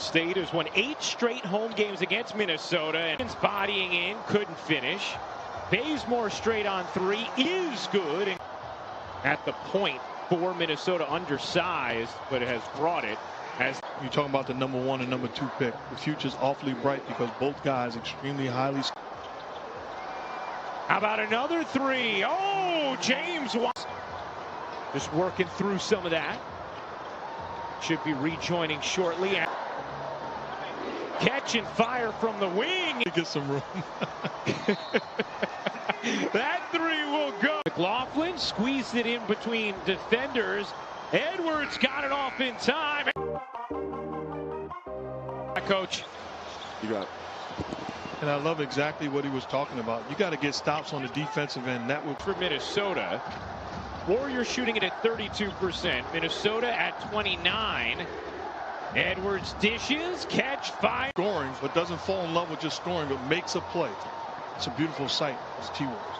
State has won 8 straight home games against Minnesota, and bodying in, couldn't finish. Bazemore straight on 3 is good. At the point for Minnesota, undersized, but it has brought it. As you're talking about the #1 and #2 pick, the future's awfully bright because both guys extremely highly. How about another 3? Oh, James just working through some of that. Should be rejoining shortly. Catch and fire from the wing. Get some room. That 3 will go. McLaughlin squeezed it in between defenders. Edwards got it off in time. Coach. You got it. And I love exactly what he was talking about. You got to get stops on the defensive end. That would for Minnesota. Warriors shooting it at 32%. Minnesota at 29. Edwards dishes, catch, fire. Scoring, but doesn't fall in love with just scoring, but makes a play. It's a beautiful sight. It's T-Wolves.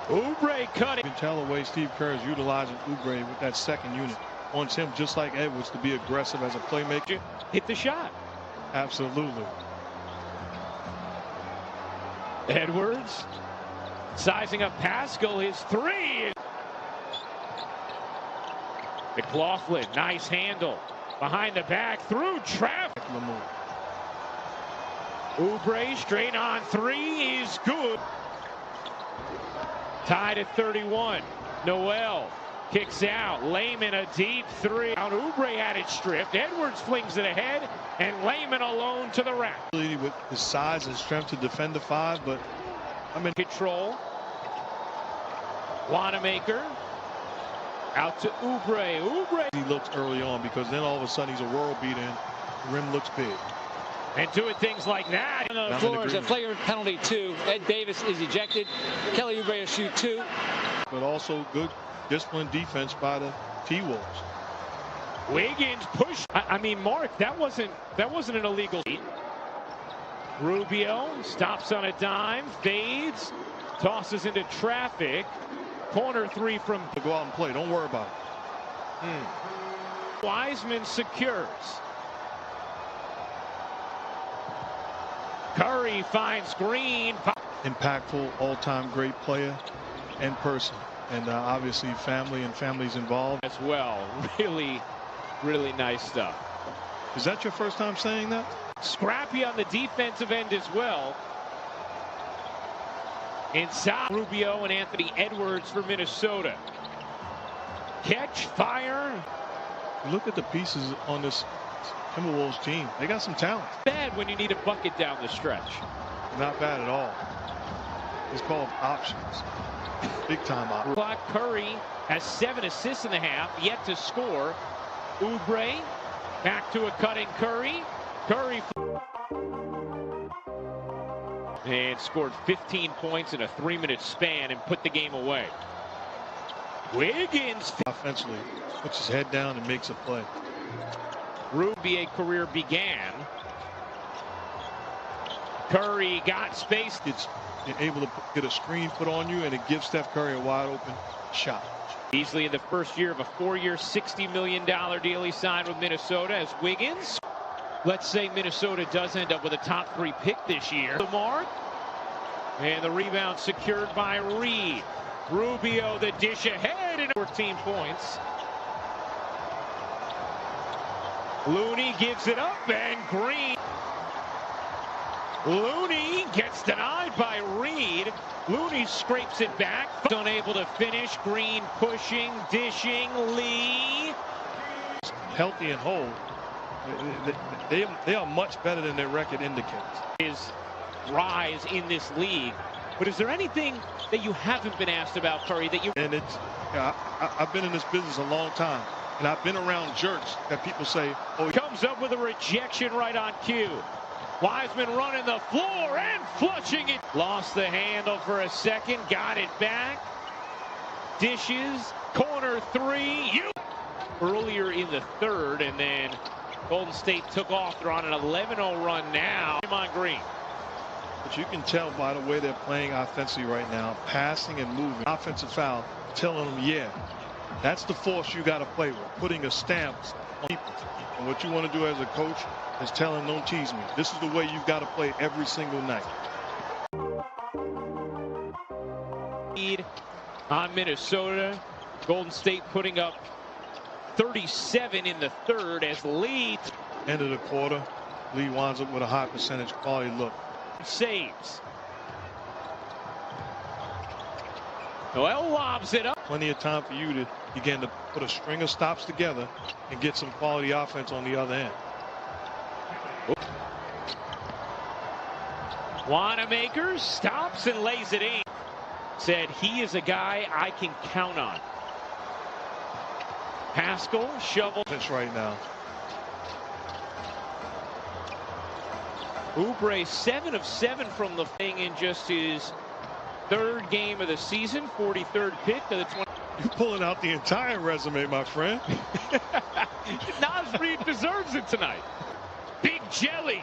Oubre cutting. You can tell the way Steve Kerr is utilizing Oubre with that second unit. Wants him, just like Edwards, to be aggressive as a playmaker. Hit the shot. Absolutely. Edwards sizing up Pascal, his 3. McLaughlin, nice handle. Behind the back, through traffic. Oubre straight on 3 is good. Tied at 31. Noel kicks out. Layman a deep 3. Oubre had it stripped. Edwards flings it ahead, and Layman alone to the rack. With his size and strength to defend the 5, but I'm in control. Wanamaker out to Oubre. Oubre. He looks early on because then all of a sudden he's a world beater and the rim looks big. And doing things like that. On the floor is a flagrant penalty 2. Ed Davis is ejected. Kelly Oubre will shoot 2. But also good disciplined defense by the T-Wolves. Wiggins push. I mean, Mark, that wasn't an illegal. Rubio stops on a dime, fades, tosses into traffic. Corner 3 from. Go out and play. Don't worry about it. Wiseman secures. Curry finds Green. Impactful, all-time great player and person. And obviously family and families involved. As well. Really, really nice stuff. Is that your first time saying that? Scrappy on the defensive end as well. Inside Rubio and Anthony Edwards for Minnesota. Catch, fire. Look at the pieces on this Timberwolves team. They got some talent. Bad when you need a bucket down the stretch. Not bad at all. It's called options. Big time options. Curry has 7 assists in the half, yet to score. Oubre back to a cutting Curry. Curry and scored 15 points in a 3-minute span and put the game away. Wiggins offensively puts his head down and makes a play. Rubio career began. Curry got space. It's able to get a screen put on you, and it gives Steph Curry a wide open shot. Easily in the first year of a 4-year, $60 million deal he signed with Minnesota as Wiggins. Let's say Minnesota does end up with a top 3 pick this year. The mark. And the rebound secured by Reed. Rubio the dish ahead and 14 points. Looney gives it up and Green. Looney gets denied by Reed. Looney scrapes it back. Unable to finish. Green pushing, dishing. Lee. Healthy and whole. They are much better than their record indicates. His rise in this league. But is there anything that you haven't been asked about Curry that you... And it's, I've been in this business a long time. And I've been around jerks that people say, oh, he comes up with a rejection right on cue. Wiseman running the floor and flushing it. Lost the handle for a second, got it back. Dishes, corner 3. Earlier in the 3rd, and then Golden State took off. They're on an 11-0 run now. On Green. But you can tell by the way they're playing offensively right now, passing and moving. Offensive foul, telling them, yeah, that's the force you got to play with, putting a stamp on people. What you want to do as a coach is tell him, don't tease me. This is the way you've got to play every single night. On Minnesota, Golden State putting up 37 in the third as Lee. End of the quarter, Lee winds up with a high percentage quality look. Saves. Noel lobs it up. Plenty of time for you to begin to put a string of stops together and get some quality offense on the other end. Wanamaker stops and lays it in. Said he is a guy I can count on. Pascal shovel. That's right now. Oubre 7 of 7 from the thing in just his third game of the season. 43rd pick to the 20. You're pulling out the entire resume, my friend. Naz Reid deserves it tonight. Big jelly.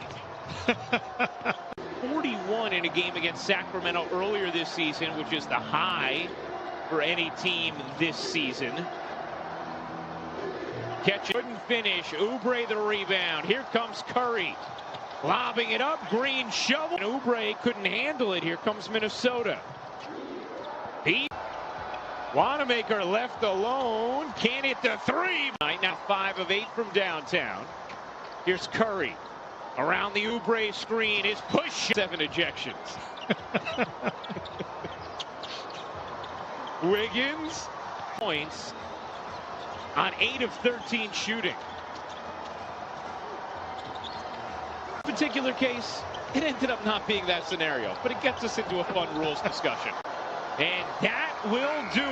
41 in a game against Sacramento earlier this season, which is the high for any team this season. Catch it, couldn't finish. Oubre the rebound. Here comes Curry. Lobbing it up, Green shovel. And Oubre couldn't handle it. Here comes Minnesota. Wanamaker left alone. Can't hit the three. Now 5 of 8 from downtown. Here's Curry. Around the Oubre screen is push. 7 ejections. Wiggins points on 8 of 13 shooting. Particular case, it ended up not being that scenario, but it gets us into a fun rules discussion. And that will do.